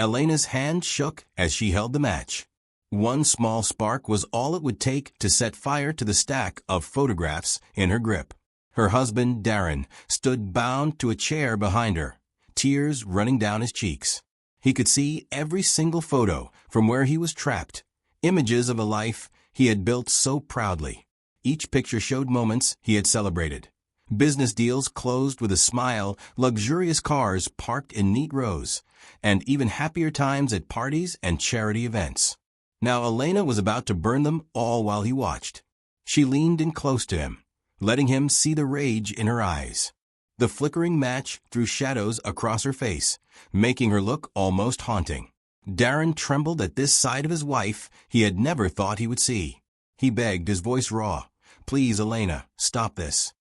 Elena's hand shook as she held the match. One small spark was all it would take to set fire to the stack of photographs in her grip. Her husband, Darren, stood bound to a chair behind her, tears running down his cheeks. He could see every single photo from where he was trapped, images of a life he had built so proudly. Each picture showed moments he had celebrated. Business deals closed with a smile, luxurious cars parked in neat rows, and even happier times at parties and charity events. Now Elena was about to burn them all while he watched. She leaned in close to him, letting him see the rage in her eyes. The flickering match threw shadows across her face, making her look almost haunting. Darren trembled at this side of his wife he had never thought he would see. He begged, his voice raw, "Please, Elena, stop this."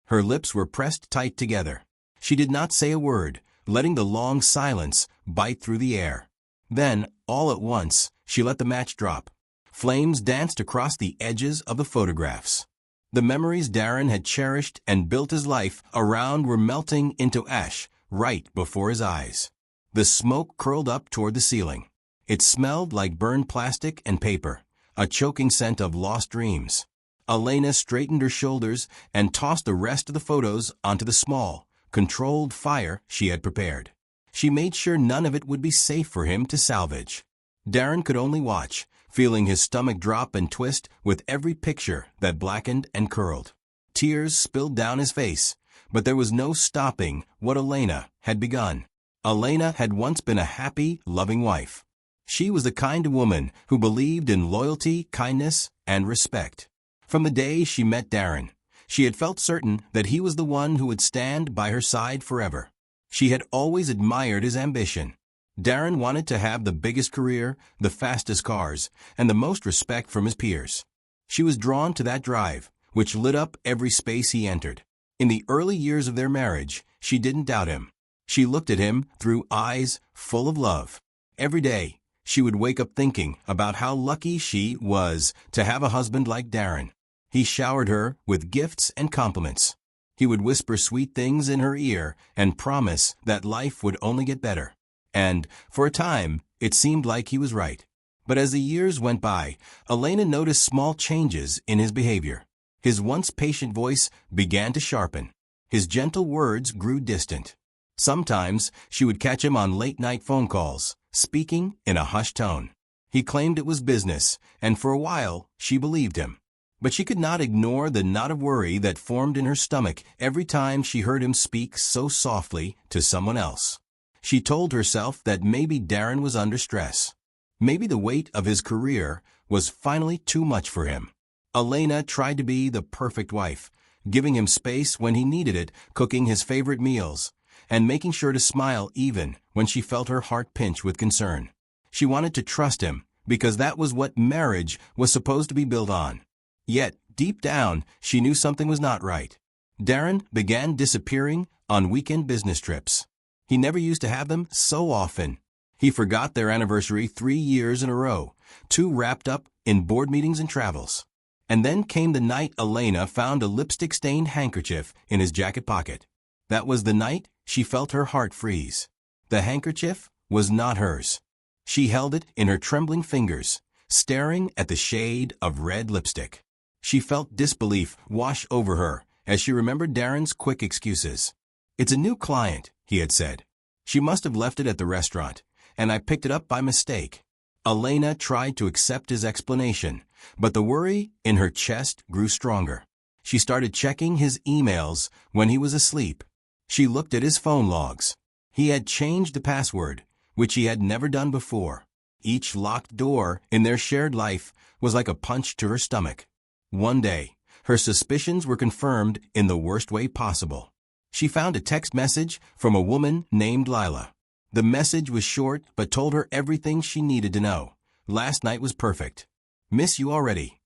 Her lips were pressed tight together. She did not say a word, letting the long silence bite through the air. Then, all at once, she let the match drop. Flames danced across the edges of the photographs. The memories Darren had cherished and built his life around were melting into ash right before his eyes. The smoke curled up toward the ceiling. It smelled like burned plastic and paper, a choking scent of lost dreams. Elena straightened her shoulders and tossed the rest of the photos onto the small, controlled fire she had prepared. She made sure none of it would be safe for him to salvage. Darren could only watch, feeling his stomach drop and twist with every picture that blackened and curled. Tears spilled down his face, but there was no stopping what Elena had begun. Elena had once been a happy, loving wife. She was the kind of woman who believed in loyalty, kindness, and respect. From the day she met Darren, she had felt certain that he was the one who would stand by her side forever. She had always admired his ambition. Darren wanted to have the biggest career, the fastest cars, and the most respect from his peers. She was drawn to that drive, which lit up every space he entered. In the early years of their marriage, she didn't doubt him. She looked at him through eyes full of love. Every day, she would wake up thinking about how lucky she was to have a husband like Darren. He showered her with gifts and compliments. He would whisper sweet things in her ear and promise that life would only get better. And, for a time, it seemed like he was right. But as the years went by, Elena noticed small changes in his behavior. His once patient voice began to sharpen. His gentle words grew distant. Sometimes she would catch him on late-night phone calls, speaking in a hushed tone. He claimed it was business, and for a while she believed him. But she could not ignore the knot of worry that formed in her stomach every time she heard him speak so softly to someone else. She told herself that maybe Darren was under stress. Maybe the weight of his career was finally too much for him. Elena tried to be the perfect wife, giving him space when he needed it, cooking his favorite meals, and making sure to smile even when she felt her heart pinch with concern. She wanted to trust him, because that was what marriage was supposed to be built on. Yet, deep down, she knew something was not right. Darren began disappearing on weekend business trips. He never used to have them so often. He forgot their anniversary 3 years in a row, 2 wrapped up in board meetings and travels. And then came the night Elena found a lipstick-stained handkerchief in his jacket pocket. That was the night she felt her heart freeze. The handkerchief was not hers. She held it in her trembling fingers, staring at the shade of red lipstick. She felt disbelief wash over her as she remembered Darren's quick excuses. "It's a new client," he had said. "She must have left it at the restaurant, and I picked it up by mistake." Elena tried to accept his explanation, but the worry in her chest grew stronger. She started checking his emails when he was asleep. She looked at his phone logs. He had changed the password, which he had never done before. Each locked door in their shared life was like a punch to her stomach. One day, her suspicions were confirmed in the worst way possible. She found a text message from a woman named Lila. The message was short but told her everything she needed to know. "Last night was perfect. Miss you already."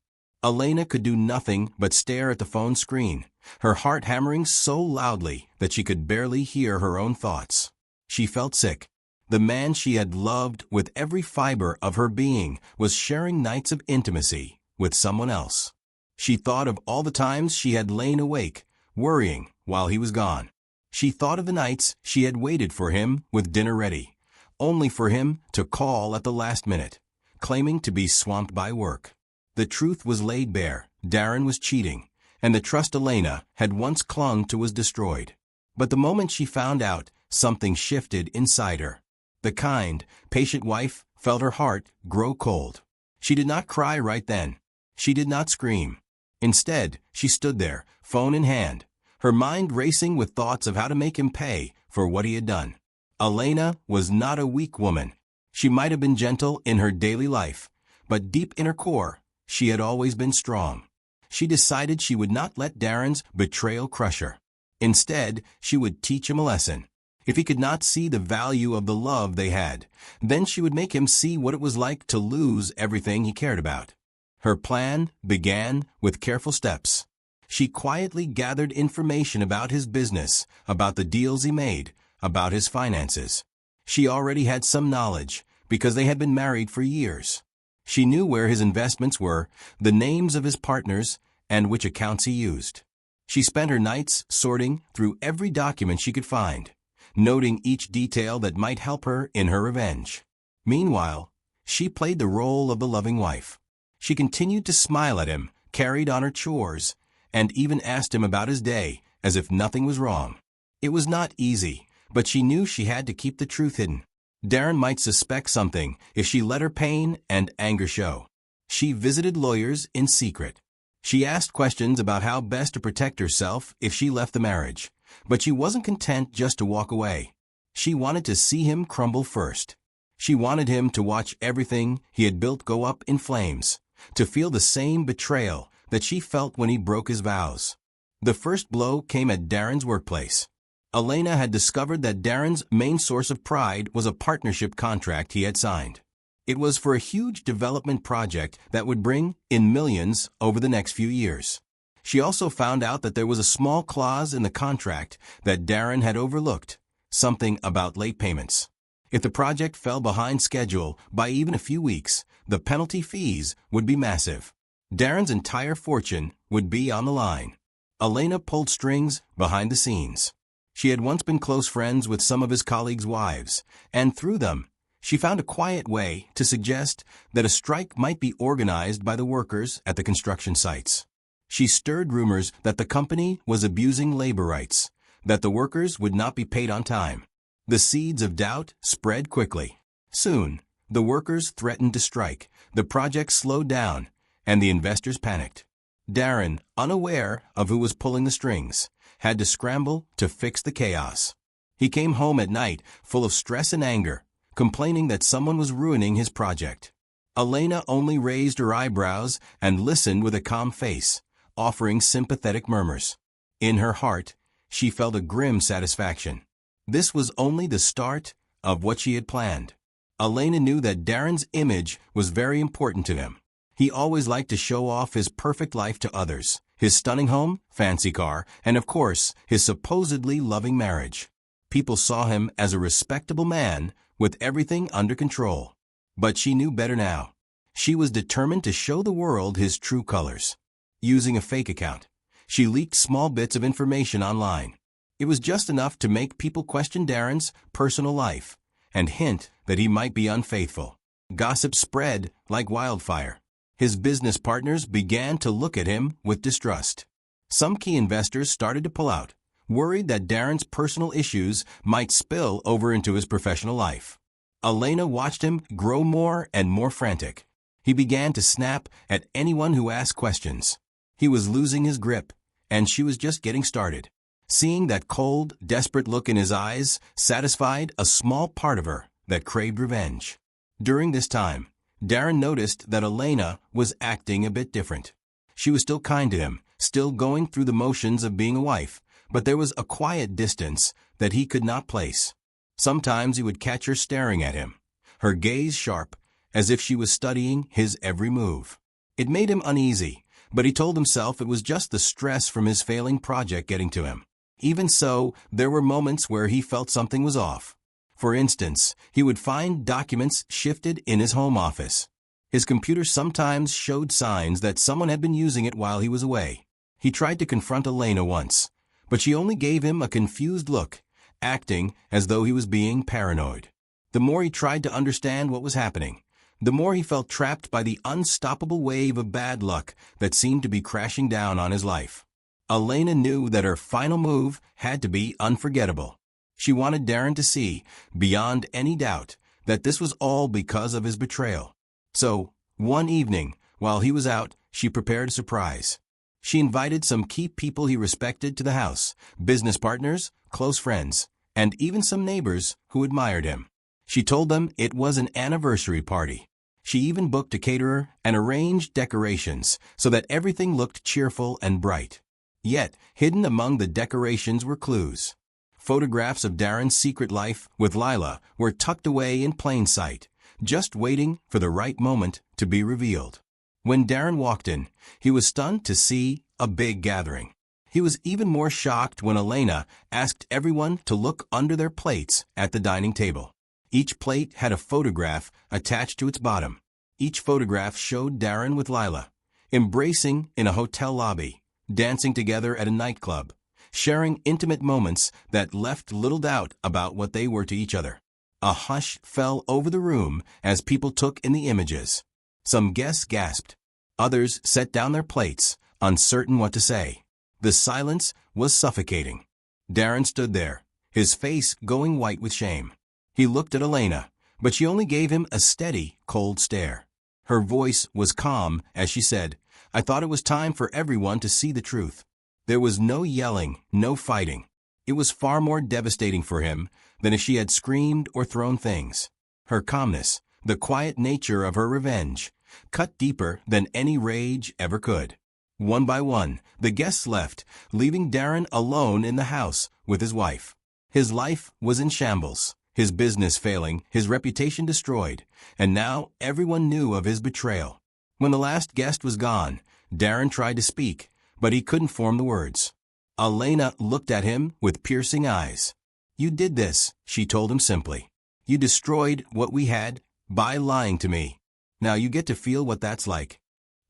Elena could do nothing but stare at the phone screen, her heart hammering so loudly that she could barely hear her own thoughts. She felt sick. The man she had loved with every fiber of her being was sharing nights of intimacy with someone else. She thought of all the times she had lain awake, worrying while he was gone. She thought of the nights she had waited for him with dinner ready, only for him to call at the last minute, claiming to be swamped by work. The truth was laid bare. Darren was cheating, and the trust Elena had once clung to was destroyed. But the moment she found out, something shifted inside her. The kind, patient wife felt her heart grow cold. She did not cry right then. She did not scream. Instead, she stood there, phone in hand, her mind racing with thoughts of how to make him pay for what he had done. Elena was not a weak woman. She might have been gentle in her daily life, but deep in her core, she had always been strong. She decided she would not let Darren's betrayal crush her. Instead, she would teach him a lesson. If he could not see the value of the love they had, then she would make him see what it was like to lose everything he cared about. Her plan began with careful steps. She quietly gathered information about his business, about the deals he made, about his finances. She already had some knowledge, because they had been married for years. She knew where his investments were, the names of his partners, and which accounts he used. She spent her nights sorting through every document she could find, noting each detail that might help her in her revenge. Meanwhile, she played the role of the loving wife. She continued to smile at him, carried on her chores, and even asked him about his day, as if nothing was wrong. It was not easy, but she knew she had to keep the truth hidden. Darren might suspect something if she let her pain and anger show. She visited lawyers in secret. She asked questions about how best to protect herself if she left the marriage, but she wasn't content just to walk away. She wanted to see him crumble first. She wanted him to watch everything he had built go up in flames, to feel the same betrayal that she felt when he broke his vows. The first blow came at Darren's workplace. Elena had discovered that Darren's main source of pride was a partnership contract he had signed. It was for a huge development project that would bring in millions over the next few years. She also found out that there was a small clause in the contract that Darren had overlooked, something about late payments. If the project fell behind schedule by even a few weeks, the penalty fees would be massive. Darren's entire fortune would be on the line. Elena pulled strings behind the scenes. She had once been close friends with some of his colleagues' wives, and through them, she found a quiet way to suggest that a strike might be organized by the workers at the construction sites. She stirred rumors that the company was abusing labor rights, that the workers would not be paid on time. The seeds of doubt spread quickly. Soon, the workers threatened to strike, the project slowed down, and the investors panicked. Darren, unaware of who was pulling the strings, had to scramble to fix the chaos. He came home at night full of stress and anger, complaining that someone was ruining his project. Elena only raised her eyebrows and listened with a calm face, offering sympathetic murmurs. In her heart, she felt a grim satisfaction. This was only the start of what she had planned. Elena knew that Darren's image was very important to him. He always liked to show off his perfect life to others, his stunning home, fancy car, and of course, his supposedly loving marriage. People saw him as a respectable man with everything under control. But she knew better now. She was determined to show the world his true colors. Using a fake account, she leaked small bits of information online. It was just enough to make people question Darren's personal life and hint that he might be unfaithful. Gossip spread like wildfire. His business partners began to look at him with distrust. Some key investors started to pull out, worried that Darren's personal issues might spill over into his professional life. Elena watched him grow more and more frantic. He began to snap at anyone who asked questions. He was losing his grip, and she was just getting started. Seeing that cold, desperate look in his eyes satisfied a small part of her that craved revenge. During this time, Darren noticed that Elena was acting a bit different. She was still kind to him, still going through the motions of being a wife, but there was a quiet distance that he could not place. Sometimes he would catch her staring at him, her gaze sharp, as if she was studying his every move. It made him uneasy, but he told himself it was just the stress from his failing project getting to him. Even so, there were moments where he felt something was off. For instance, he would find documents shifted in his home office. His computer sometimes showed signs that someone had been using it while he was away. He tried to confront Elena once, but she only gave him a confused look, acting as though he was being paranoid. The more he tried to understand what was happening, the more he felt trapped by the unstoppable wave of bad luck that seemed to be crashing down on his life. Elena knew that her final move had to be unforgettable. She wanted Darren to see, beyond any doubt, that this was all because of his betrayal. So, one evening, while he was out, she prepared a surprise. She invited some key people he respected to the house, business partners, close friends, and even some neighbors who admired him. She told them it was an anniversary party. She even booked a caterer and arranged decorations so that everything looked cheerful and bright. Yet, hidden among the decorations were clues. Photographs of Darren's secret life with Lila were tucked away in plain sight, just waiting for the right moment to be revealed. When Darren walked in, he was stunned to see a big gathering. He was even more shocked when Elena asked everyone to look under their plates at the dining table. Each plate had a photograph attached to its bottom. Each photograph showed Darren with Lila, embracing in a hotel lobby, dancing together at a nightclub, sharing intimate moments that left little doubt about what they were to each other. A hush fell over the room as people took in the images. Some guests gasped. Others set down their plates, uncertain what to say. The silence was suffocating. Darren stood there, his face going white with shame. He looked at Elena, but she only gave him a steady, cold stare. Her voice was calm as she said, "I thought it was time for everyone to see the truth." There was no yelling, no fighting. It was far more devastating for him than if she had screamed or thrown things. Her calmness, the quiet nature of her revenge, cut deeper than any rage ever could. One by one, the guests left, leaving Darren alone in the house with his wife. His life was in shambles, his business failing, his reputation destroyed, and now everyone knew of his betrayal. When the last guest was gone, Darren tried to speak, but he couldn't form the words. Elena looked at him with piercing eyes. "You did this," she told him simply. "You destroyed what we had by lying to me. Now you get to feel what that's like."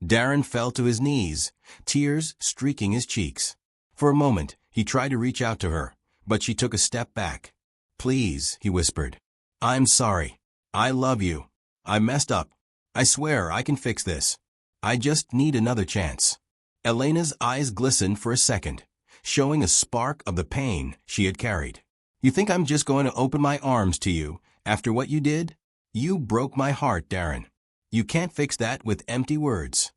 Darren fell to his knees, tears streaking his cheeks. For a moment, he tried to reach out to her, but she took a step back. "Please," he whispered. "I'm sorry. I love you. I messed up. I swear I can fix this. I just need another chance." Elena's eyes glistened for a second, showing a spark of the pain she had carried. "You think I'm just going to open my arms to you after what you did? You broke my heart, Darren. You can't fix that with empty words."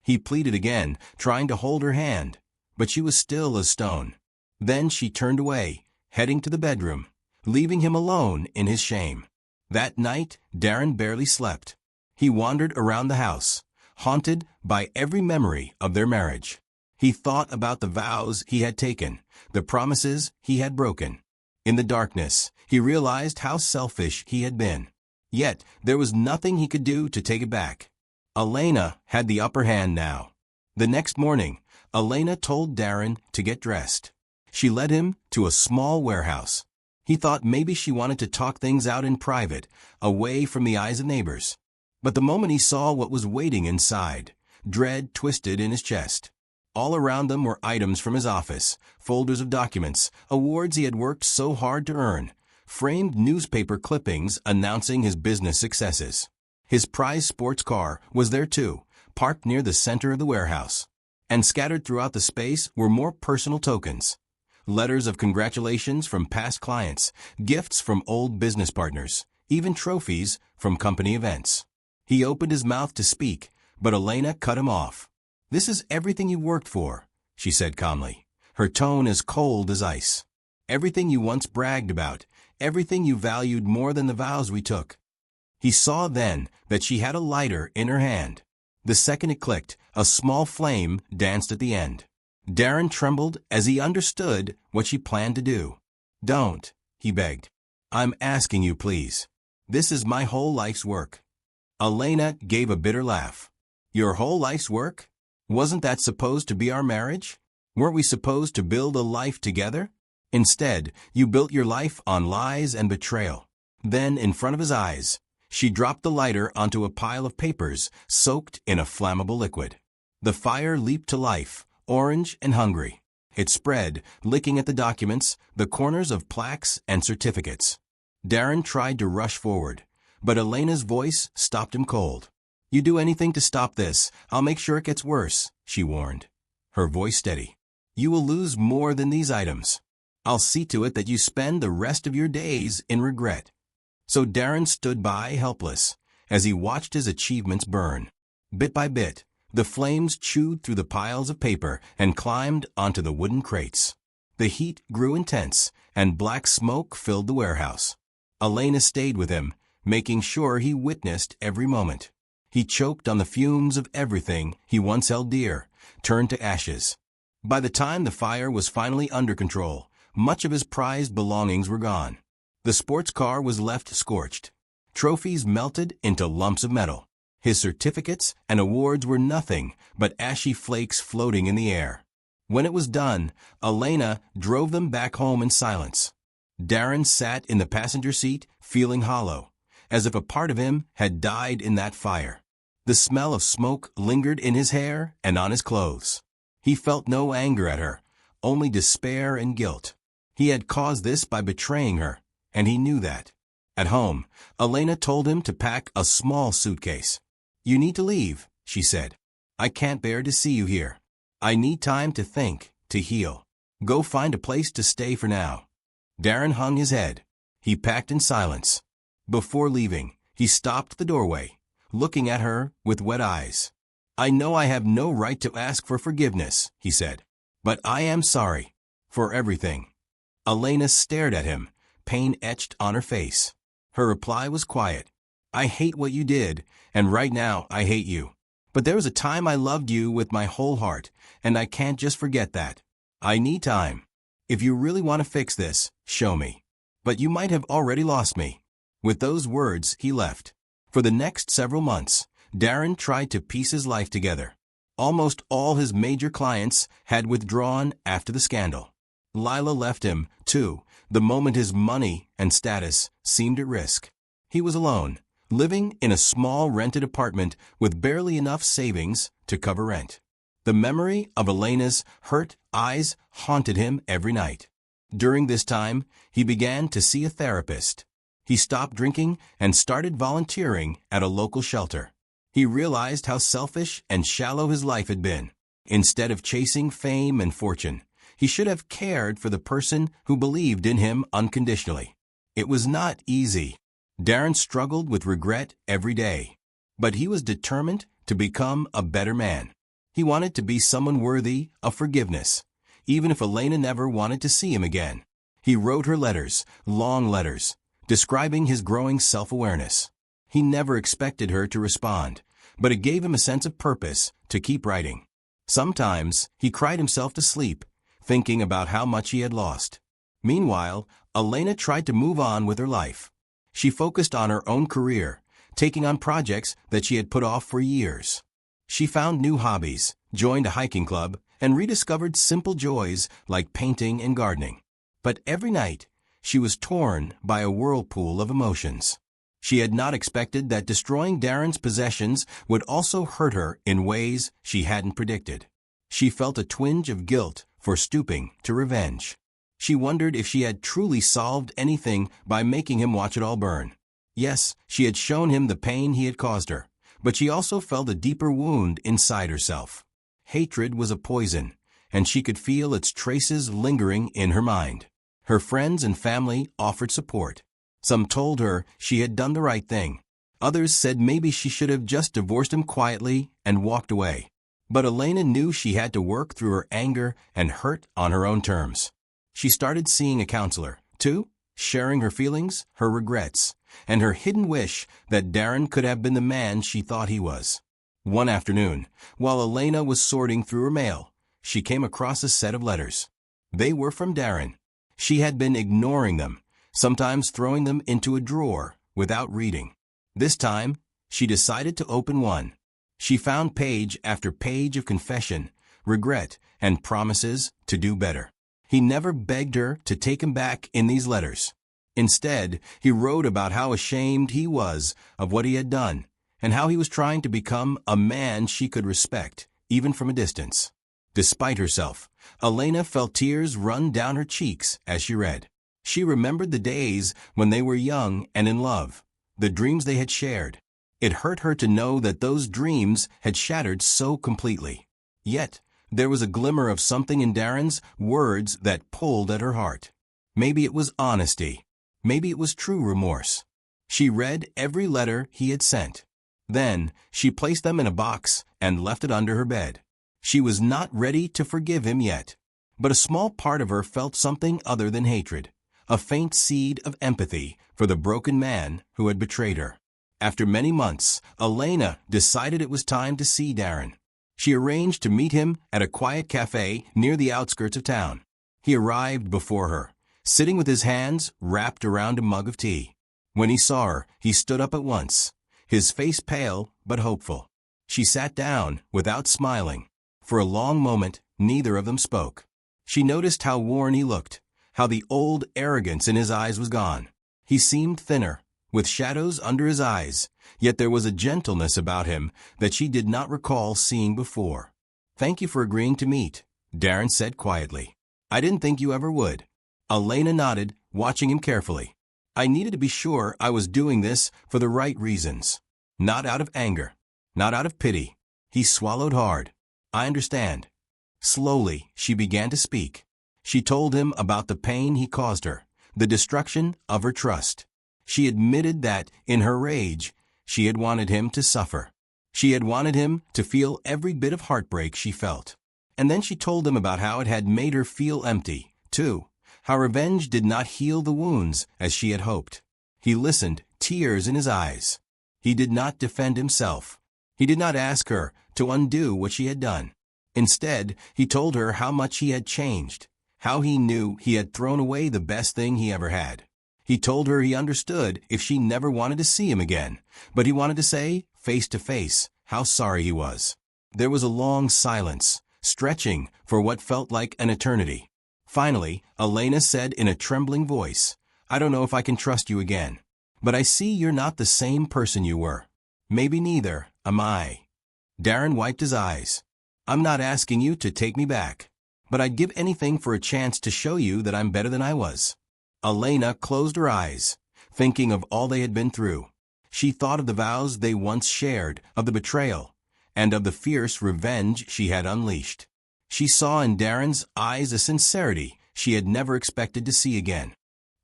He pleaded again, trying to hold her hand, but she was still as stone. Then she turned away, heading to the bedroom, leaving him alone in his shame. That night, Darren barely slept. He wandered around the house, haunted by every memory of their marriage. He thought about the vows he had taken, the promises he had broken. In the darkness, he realized how selfish he had been. Yet, there was nothing he could do to take it back. Elena had the upper hand now. The next morning, Elena told Darren to get dressed. She led him to a small warehouse. He thought maybe she wanted to talk things out in private, away from the eyes of neighbors. But the moment he saw what was waiting inside, dread twisted in his chest. All around them were items from his office, folders of documents, awards he had worked so hard to earn, framed newspaper clippings announcing his business successes. His prized sports car was there too, parked near the center of the warehouse. And scattered throughout the space were more personal tokens. Letters of congratulations from past clients, gifts from old business partners, even trophies from company events. He opened his mouth to speak, but Elena cut him off. "This is everything you worked for," she said calmly, her tone as cold as ice. "Everything you once bragged about, everything you valued more than the vows we took." He saw then that she had a lighter in her hand. The second it clicked, a small flame danced at the end. Darren trembled as he understood what she planned to do. "Don't," he begged. "I'm asking you, please. This is my whole life's work." Elena gave a bitter laugh. "Your whole life's work? Wasn't that supposed to be our marriage? Weren't we supposed to build a life together? Instead, you built your life on lies and betrayal." Then, in front of his eyes, she dropped the lighter onto a pile of papers soaked in a flammable liquid. The fire leaped to life, orange and hungry. It spread, licking at the documents, the corners of plaques and certificates. Darren tried to rush forward, but Elena's voice stopped him cold. "You do anything to stop this, I'll make sure it gets worse," she warned, her voice steady. "You will lose more than these items. I'll see to it that you spend the rest of your days in regret." So Darren stood by helpless as he watched his achievements burn. Bit by bit, the flames chewed through the piles of paper and climbed onto the wooden crates. The heat grew intense, and black smoke filled the warehouse. Elena stayed with him, making sure he witnessed every moment. He choked on the fumes of everything he once held dear, turned to ashes. By the time the fire was finally under control, much of his prized belongings were gone. The sports car was left scorched. Trophies melted into lumps of metal. His certificates and awards were nothing but ashy flakes floating in the air. When it was done, Elena drove them back home in silence. Darren sat in the passenger seat, feeling hollow, as if a part of him had died in that fire. The smell of smoke lingered in his hair and on his clothes. He felt no anger at her, only despair and guilt. He had caused this by betraying her, and he knew that. At home, Elena told him to pack a small suitcase. "You need to leave," she said. "I can't bear to see you here. I need time to think, to heal. Go find a place to stay for now." Darren hung his head. He packed in silence. Before leaving, he stopped the doorway, looking at her with wet eyes. "I know I have no right to ask for forgiveness," he said, "but I am sorry for everything." Elena stared at him, pain etched on her face. Her reply was quiet. "I hate what you did, and right now I hate you. But there was a time I loved you with my whole heart, and I can't just forget that. I need time. If you really want to fix this, show me. But you might have already lost me." With those words, he left. For the next several months, Darren tried to piece his life together. Almost all his major clients had withdrawn after the scandal. Lila left him, too, the moment his money and status seemed at risk. He was alone, living in a small rented apartment with barely enough savings to cover rent. The memory of Elena's hurt eyes haunted him every night. During this time, he began to see a therapist. He stopped drinking and started volunteering at a local shelter. He realized how selfish and shallow his life had been. Instead of chasing fame and fortune, he should have cared for the person who believed in him unconditionally. It was not easy. Darren struggled with regret every day, but he was determined to become a better man. He wanted to be someone worthy of forgiveness, even if Elena never wanted to see him again. He wrote her letters, long letters, describing his growing self-awareness. He never expected her to respond, but it gave him a sense of purpose to keep writing. Sometimes he cried himself to sleep, thinking about how much he had lost. Meanwhile, Elena tried to move on with her life. She focused on her own career, taking on projects that she had put off for years. She found new hobbies, joined a hiking club, and rediscovered simple joys like painting and gardening. But every night, she was torn by a whirlpool of emotions. She had not expected that destroying Darren's possessions would also hurt her in ways she hadn't predicted. She felt a twinge of guilt for stooping to revenge. She wondered if she had truly solved anything by making him watch it all burn. Yes, she had shown him the pain he had caused her, but she also felt a deeper wound inside herself. Hatred was a poison, and she could feel its traces lingering in her mind. Her friends and family offered support. Some told her she had done the right thing. Others said maybe she should have just divorced him quietly and walked away. But Elena knew she had to work through her anger and hurt on her own terms. She started seeing a counselor, too, sharing her feelings, her regrets, and her hidden wish that Darren could have been the man she thought he was. One afternoon, while Elena was sorting through her mail, she came across a set of letters. They were from Darren. She had been ignoring them, sometimes throwing them into a drawer without reading. This time, she decided to open one. She found page after page of confession, regret, and promises to do better. He never begged her to take him back in these letters. Instead, he wrote about how ashamed he was of what he had done, and how he was trying to become a man she could respect, even from a distance. Despite herself, Elena felt tears run down her cheeks as she read. She remembered the days when they were young and in love, the dreams they had shared. It hurt her to know that those dreams had shattered so completely. Yet, there was a glimmer of something in Darren's words that pulled at her heart. Maybe it was honesty. Maybe it was true remorse. She read every letter he had sent. Then, she placed them in a box and left it under her bed. She was not ready to forgive him yet. But a small part of her felt something other than hatred, a faint seed of empathy for the broken man who had betrayed her. After many months, Elena decided it was time to see Darren. She arranged to meet him at a quiet cafe near the outskirts of town. He arrived before her, sitting with his hands wrapped around a mug of tea. When he saw her, he stood up at once, his face pale but hopeful. She sat down without smiling. For a long moment, neither of them spoke. She noticed how worn he looked, how the old arrogance in his eyes was gone. He seemed thinner, with shadows under his eyes, yet there was a gentleness about him that she did not recall seeing before. "Thank you for agreeing to meet," Darren said quietly. "I didn't think you ever would." Elena nodded, watching him carefully. "I needed to be sure I was doing this for the right reasons. Not out of anger. Not out of pity." He swallowed hard. "I understand." Slowly, she began to speak. She told him about the pain he caused her, the destruction of her trust. She admitted that, in her rage, she had wanted him to suffer. She had wanted him to feel every bit of heartbreak she felt. And then she told him about how it had made her feel empty, too, how revenge did not heal the wounds as she had hoped. He listened, tears in his eyes. He did not defend himself. He did not ask her to undo what she had done. Instead, he told her how much he had changed, how he knew he had thrown away the best thing he ever had. He told her he understood if she never wanted to see him again, but he wanted to say, face to face, how sorry he was. There was a long silence, stretching for what felt like an eternity. Finally, Elena said in a trembling voice, "I don't know if I can trust you again, but I see you're not the same person you were. Maybe neither am I." Darren wiped his eyes. "I'm not asking you to take me back, but I'd give anything for a chance to show you that I'm better than I was." Elena closed her eyes, thinking of all they had been through. She thought of the vows they once shared, of the betrayal, and of the fierce revenge she had unleashed. She saw in Darren's eyes a sincerity she had never expected to see again.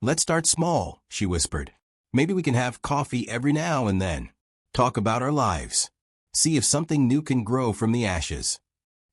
"Let's start small," she whispered. "Maybe we can have coffee every now and then. Talk about our lives. See if something new can grow from the ashes."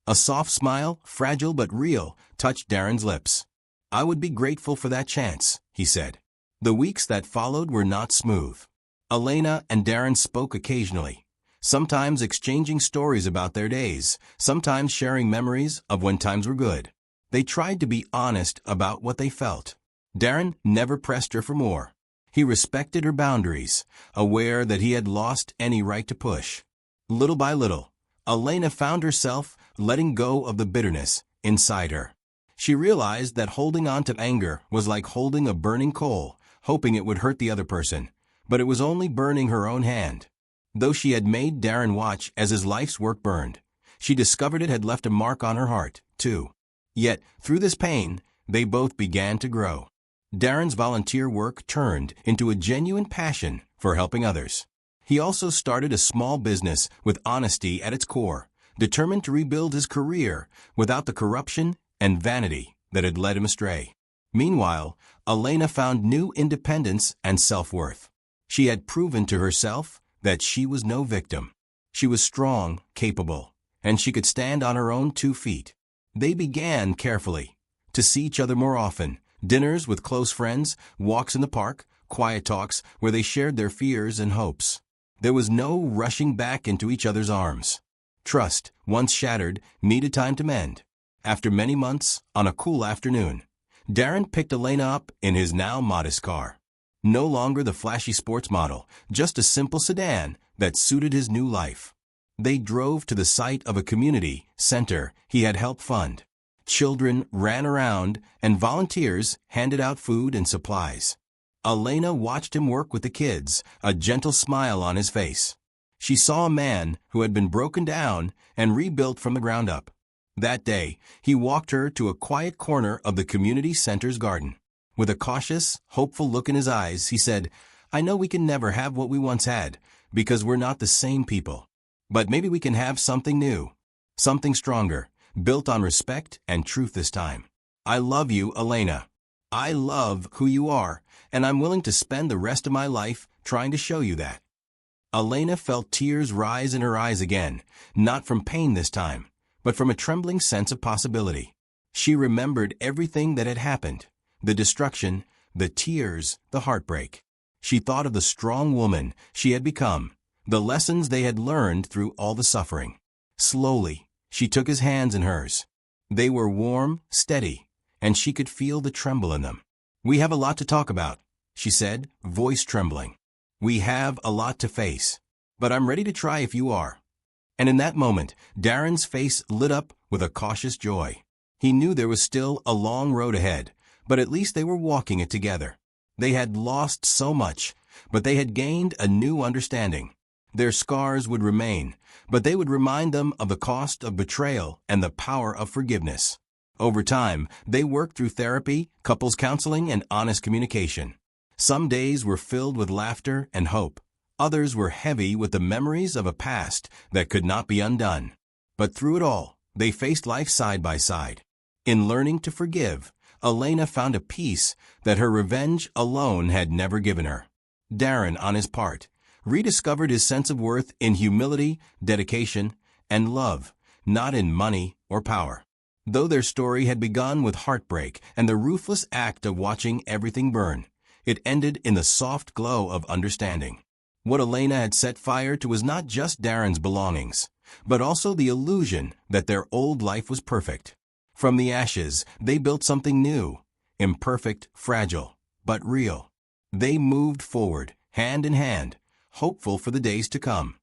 A soft smile, fragile but real, touched Darren's lips. "I would be grateful for that chance," he said. The weeks that followed were not smooth. Elena and Darren spoke occasionally, sometimes exchanging stories about their days, sometimes sharing memories of when times were good. They tried to be honest about what they felt. Darren never pressed her for more. He respected her boundaries, aware that he had lost any right to push. Little by little, Elena found herself letting go of the bitterness inside her. She realized that holding on to anger was like holding a burning coal, hoping it would hurt the other person, but it was only burning her own hand. Though she had made Darren watch as his life's work burned, she discovered it had left a mark on her heart, too. Yet, through this pain, they both began to grow. Darren's volunteer work turned into a genuine passion for helping others. He also started a small business with honesty at its core, determined to rebuild his career without the corruption and vanity that had led him astray. Meanwhile, Elena found new independence and self-worth. She had proven to herself that she was no victim. She was strong, capable, and she could stand on her own 2 feet. They began carefully, to see each other more often, dinners with close friends, walks in the park, quiet talks where they shared their fears and hopes. There was no rushing back into each other's arms. Trust, once shattered, needed time to mend. After many months, on a cool afternoon, Darren picked Elena up in his now modest car. No longer the flashy sports model, just a simple sedan that suited his new life. They drove to the site of a community center he had helped fund. Children ran around, and volunteers handed out food and supplies. Elena watched him work with the kids, a gentle smile on his face. She saw a man who had been broken down and rebuilt from the ground up. That day, he walked her to a quiet corner of the community center's garden. With a cautious, hopeful look in his eyes, he said, "I know we can never have what we once had, because we're not the same people. But maybe we can have something new, something stronger, built on respect and truth this time. I love you, Elena. I love who you are, and I'm willing to spend the rest of my life trying to show you that." Elena felt tears rise in her eyes again, not from pain this time, but from a trembling sense of possibility. She remembered everything that had happened, the destruction, the tears, the heartbreak. She thought of the strong woman she had become, the lessons they had learned through all the suffering. Slowly, she took his hands in hers. They were warm, steady, and she could feel the tremble in them. "We have a lot to talk about," she said, voice trembling. "We have a lot to face, but I'm ready to try if you are." And in that moment, Darren's face lit up with a cautious joy. He knew there was still a long road ahead, but at least they were walking it together. They had lost so much, but they had gained a new understanding. Their scars would remain, but they would remind them of the cost of betrayal and the power of forgiveness. Over time, they worked through therapy, couples counseling, and honest communication. Some days were filled with laughter and hope. Others were heavy with the memories of a past that could not be undone. But through it all, they faced life side by side. In learning to forgive, Elena found a peace that her revenge alone had never given her. Darren, on his part, rediscovered his sense of worth in humility, dedication, and love, not in money or power. Though their story had begun with heartbreak and the ruthless act of watching everything burn, it ended in the soft glow of understanding. What Elena had set fire to was not just Darren's belongings, but also the illusion that their old life was perfect. From the ashes, they built something new, imperfect, fragile, but real. They moved forward, hand in hand, hopeful for the days to come.